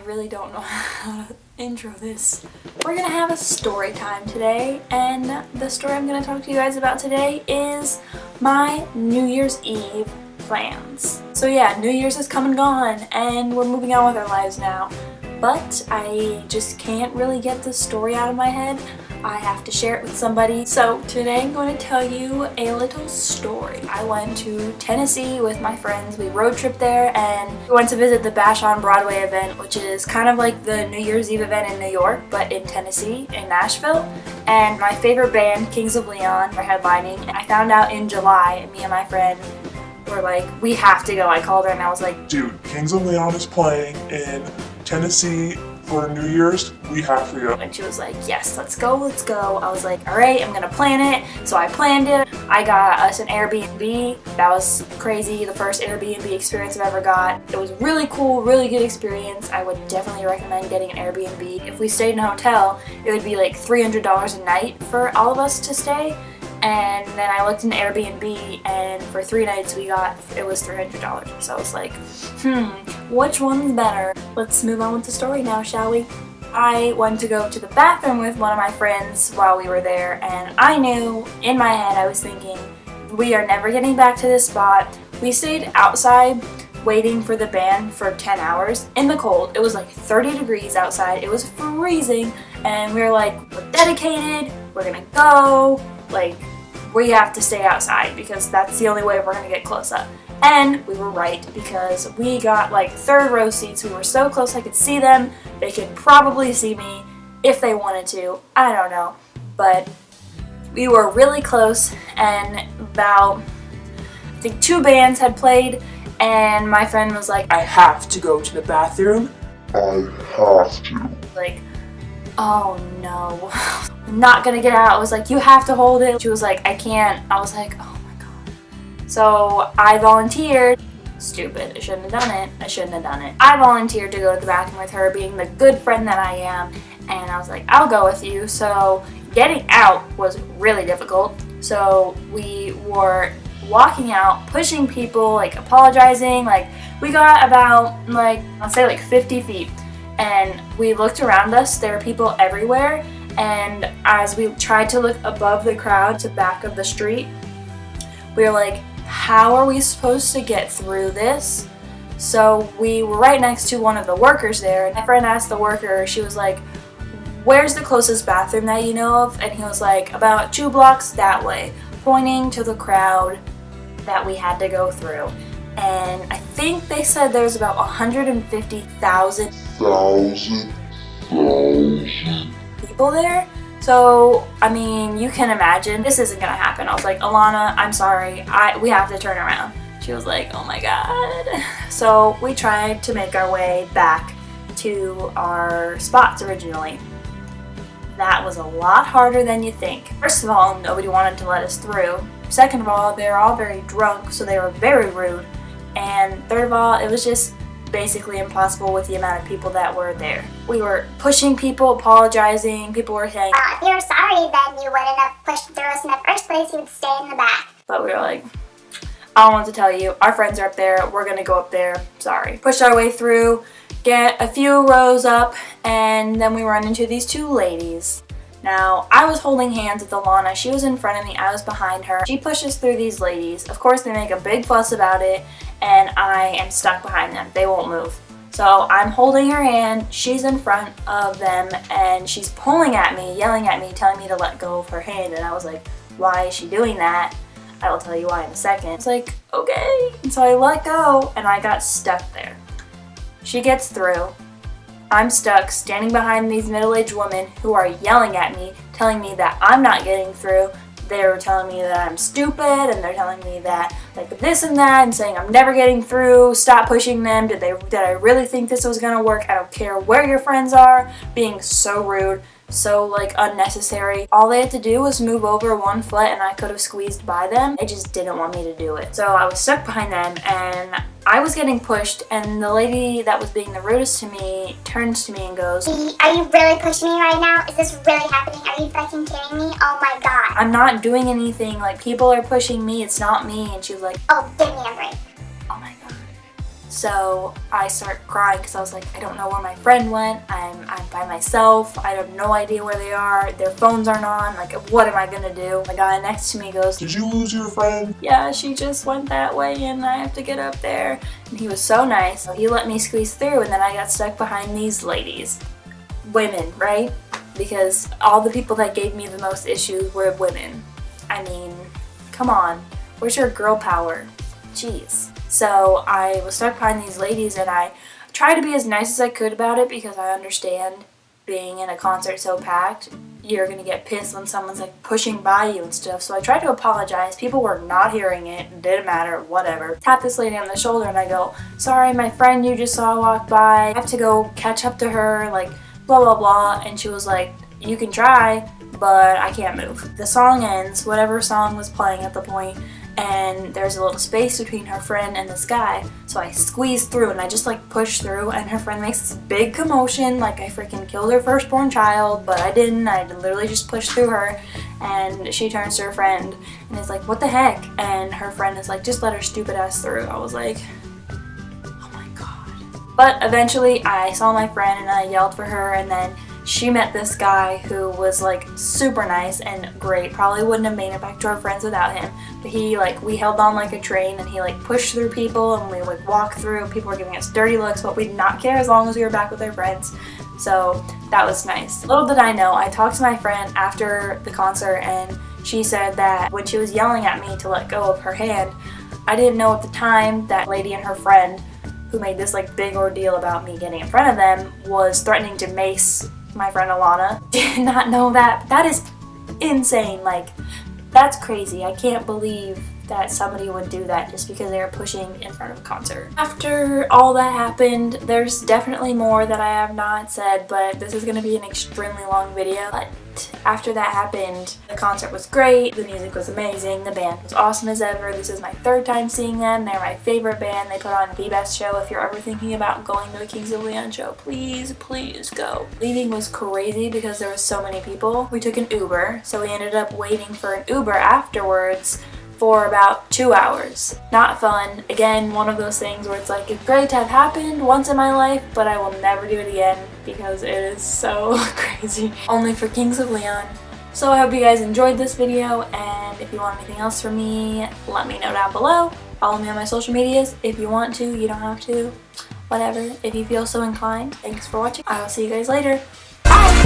really don't know how to intro this. We're gonna have a story time today, and the story I'm gonna talk to you guys about today is my New Year's Eve plans. So yeah, New Year's is come and gone, and we're moving on with our lives now. But I just can't really get this story out of my head. I have to share it with somebody. So today I'm going to tell you a little story. I went to Tennessee with my friends. We road tripped there and we went to visit the Bash on Broadway event, which is kind of like the New Year's Eve event in New York, but in Tennessee, in Nashville. And my favorite band, Kings of Leon, are headlining. And I found out in July, and me and my friend were like, we have to go. I called her and I was like, dude, Kings of Leon is playing in Tennessee for New Year's, we have to go. And she was like, yes, let's go, let's go. I was like, all right, I'm gonna plan it. So I planned it. I got us an Airbnb. That was crazy, the first Airbnb experience I've ever got. It was really cool, really good experience. I would definitely recommend getting an Airbnb. If we stayed in a hotel, it would be like $300 a night for all of us to stay. And then I looked in Airbnb, and for 3 nights it was $300. So I was like, which one's better? Let's move on with the story now, shall we? I went to go to the bathroom with one of my friends while we were there, and I knew, in my head, I was thinking, we are never getting back to this spot. We stayed outside waiting for the band for 10 hours in the cold. It was like 30 degrees outside. It was freezing, and we were like, we're dedicated, we're gonna go, like, we have to stay outside because that's the only way we're gonna get close up. And we were right, because we got like 3rd row seats. We were so close I could see them. They could probably see me if they wanted to. I don't know. But we were really close, and about, I think 2 bands had played, and my friend was like, I have to go to the bathroom. I have to. Like, oh no. I'm not gonna get out. I was like, you have to hold it. She was like, I can't. I was like, oh my god. So I volunteered. Stupid. I shouldn't have done it. I volunteered to go to the bathroom with her, being the good friend that I am. And I was like, I'll go with you. So getting out was really difficult. So we were walking out, pushing people, like apologizing. Like, we got about, like, I'll say like 50 feet. And we looked around us. There were people everywhere. And as we tried to look above the crowd to back of the street, we were like, how are we supposed to get through this? So we were right next to one of the workers there, and my friend asked the worker, she was like, where's the closest bathroom that you know of? And he was like, about 2 blocks that way, pointing to the crowd that we had to go through. And I think they said there was about 150,000 people there. So, I mean, you can imagine this isn't gonna happen. I was like, Alana, I'm sorry, we have to turn around. She was like, oh my god. So we tried to make our way back to our spots originally. That was a lot harder than you think. First of all, nobody wanted to let us through. Second of all, they were all very drunk, so they were very rude. And third of all, it was just basically impossible with the amount of people that were there. We were pushing people, apologizing. People were saying, if you were sorry, then you wouldn't have pushed through us in the first place. You would stay in the back. But we were like, I don't want to tell you. Our friends are up there. We're gonna go up there. Sorry. Pushed our way through, get a few rows up, and then we run into these 2 ladies. Now, I was holding hands with Alana. She was in front of me. I was behind her. She pushes through these ladies. Of course, they make a big fuss about it, and I am stuck behind them. They won't move. So I'm holding her hand. She's in front of them, and she's pulling at me, yelling at me, telling me to let go of her hand. And I was like, why is she doing that? I will tell you why in a second. It's like, okay. And so I let go, and I got stuck there. She gets through. I'm stuck standing behind these middle-aged women who are yelling at me, telling me that I'm not getting through. They're telling me that I'm stupid, and they're telling me that, like, this and that, and saying I'm never getting through, stop pushing them, did I really think this was gonna work? I don't care where your friends are, being so rude, so, like, unnecessary. All they had to do was move over 1 foot, and I could have squeezed by them. They just didn't want me to do it. So I was stuck behind them, and I was getting pushed, and the lady that was being the rudest to me turns to me and goes, are you really pushing me right now? Is this really happening? Are you fucking kidding me? Oh my god. I'm not doing anything. Like, people are pushing me. It's not me. And she was like, oh, give me a break. Oh my god. So I start crying because I was like, I don't know where my friend went. I'm by myself. I have no idea where they are. Their phones aren't on. Like, what am I gonna do? The guy next to me goes, Did you lose your friend? yeah, she just went that way and I have to get up there. And he was so nice. So he let me squeeze through, and then I got stuck behind these ladies. Women, right? Because all the people that gave me the most issues were women. I mean, come on. Where's your girl power? Jeez. So I was stuck behind these ladies, and I tried to be as nice as I could about it because I understand being in a concert so packed, you're gonna get pissed when someone's like pushing by you and stuff. So I tried to apologize. People were not hearing it. It didn't matter, whatever. Tap this lady on the shoulder and I go, sorry, my friend you just saw walk by. I have to go catch up to her, like blah blah blah. And she was like, you can try, but I can't move. The song ends, whatever song was playing at the point, and there's a little space between her friend and this guy. So I squeeze through and I just like push through, and her friend makes this big commotion like I freaking killed her firstborn child, but I didn't. I literally just pushed through her, and she turns to her friend and is like, what the heck? And her friend is like, just let her stupid ass through. I was like, oh my god. But eventually I saw my friend and I yelled for her, and then she met this guy who was like super nice and great. Probably wouldn't have made it back to our friends without him. But he we held on like a train, and he like pushed through people, and we would walk through. People were giving us dirty looks, but we did not care as long as we were back with our friends. So that was nice. Little did I know, I talked to my friend after the concert, and she said that when she was yelling at me to let go of her hand, I didn't know at the time that lady and her friend, who made this like big ordeal about me getting in front of them, was threatening to mace my friend Alana. Did not know that. That is insane. Like, that's crazy. I can't believe that somebody would do that just because they were pushing in front of a concert. After all that happened, there's definitely more that I have not said, but this is going to be an extremely long video. But after that happened, the concert was great, the music was amazing, the band was awesome as ever. This is my third time seeing them. They're my favorite band. They put on the best show. If you're ever thinking about going to a Kings of Leon show, please go. Leaving was crazy because there were so many people. We took an Uber, so we ended up waiting for an Uber afterwards for about 2 hours. Not fun. Again, one of those things where it's like, it's great to have happened once in my life, but I will never do it again because it is so crazy. Only for Kings of Leon. So I hope you guys enjoyed this video, and if you want anything else from me, let me know down below. Follow me on my social medias if you want to. You don't have to. Whatever. If you feel so inclined. Thanks for watching. I will see you guys later. Bye!